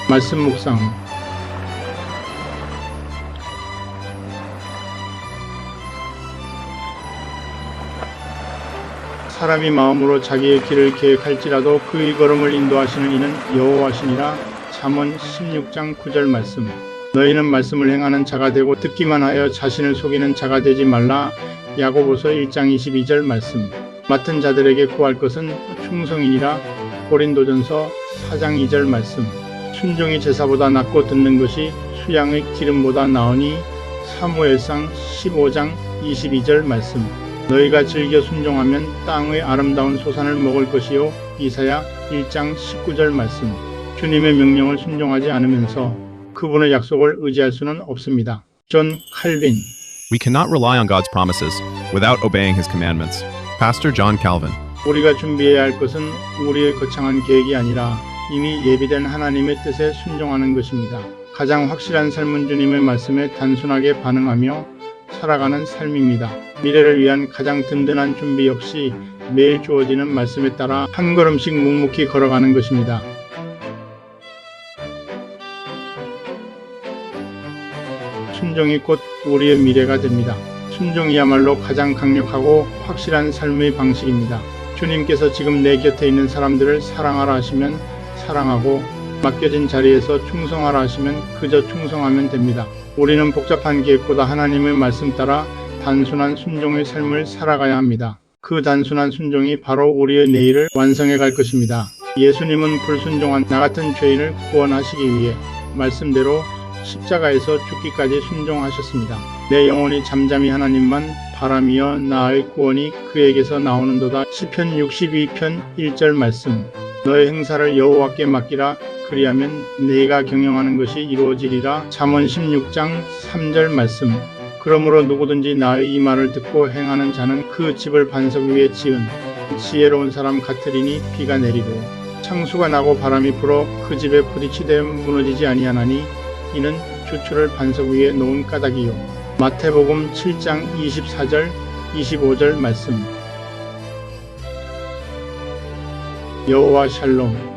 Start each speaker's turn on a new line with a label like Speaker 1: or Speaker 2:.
Speaker 1: 말씀 묵상. 사람이 마음으로 자기의 길을 계획할지라도 그 일걸음을 인도하시는 이는 여호와시니라. 잠언 16장 9절 말씀. 너희는 말씀을 행하는 자가 되고 듣기만 하여 자신을 속이는 자가 되지 말라. 야고보서 1장 22절 말씀. 맡은 자들에게 구할 것은 충성이니라. 고린도전서 4장 2절 말씀. 순종이 제사보다 낫고 듣는 것이 수양의 기름보다 나으니. 사무엘상 15장 22절 말씀. 너희가 즐겨 순종하면 땅의 아름다운 소산을 먹을 것이요. 이사야 1장 19절 말씀. 주님의 명령을 순종하지 않으면서 그분의 약속을 의지할 수는 없습니다. 존 칼빈.
Speaker 2: We cannot rely on God's promises without obeying His commandments. Pastor John Calvin.
Speaker 1: 우리가 준비해야 할 것은 우리의 거창한 계획이 아니라 이미 예비된 하나님의 뜻에 순종하는 것입니다. 가장 확실한 삶은 주님의 말씀에 단순하게 반응하며 살아가는 삶입니다. 미래를 위한 가장 든든한 준비 역시 매일 주어지는 말씀에 따라 한 걸음씩 묵묵히 걸어가는 것입니다. 순종이 곧 우리의 미래가 됩니다. 순종이야말로 가장 강력하고 확실한 삶의 방식입니다. 주님께서 지금 내 곁에 있는 사람들을 사랑하라 하시면 사랑하고 맡겨진 자리에서 충성하라 하시면 그저 충성하면 됩니다. 우리는 복잡한 계획보다 하나님의 말씀 따라 단순한 순종의 삶을 살아가야 합니다. 그 단순한 순종이 바로 우리의 내일을 완성해 갈 것입니다. 예수님은 불순종한 나 같은 죄인을 구원하시기 위해 말씀대로 십자가에서 죽기까지 순종하셨습니다. 내 영혼이 잠잠히 하나님만 바라며 나의 구원이 그에게서 나오는도다. 시편 62편 1절 말씀. 너의 행사를 여호와께 맡기라. 그리하면 네가 경영하는 것이 이루어지리라. 잠언 16장 3절 말씀. 그러므로 누구든지 나의 이 말을 듣고 행하는 자는 그 집을 반석 위에 지은 지혜로운 사람 같으리니. 비가 내리고 창수가 나고 바람이 불어 그 집에 부딪히되 무너지지 아니하나니 이는 주추를 반석 위에 놓은 까닭이요. 마태복음 7장 24절 25절 말씀. 여호와 샬롬.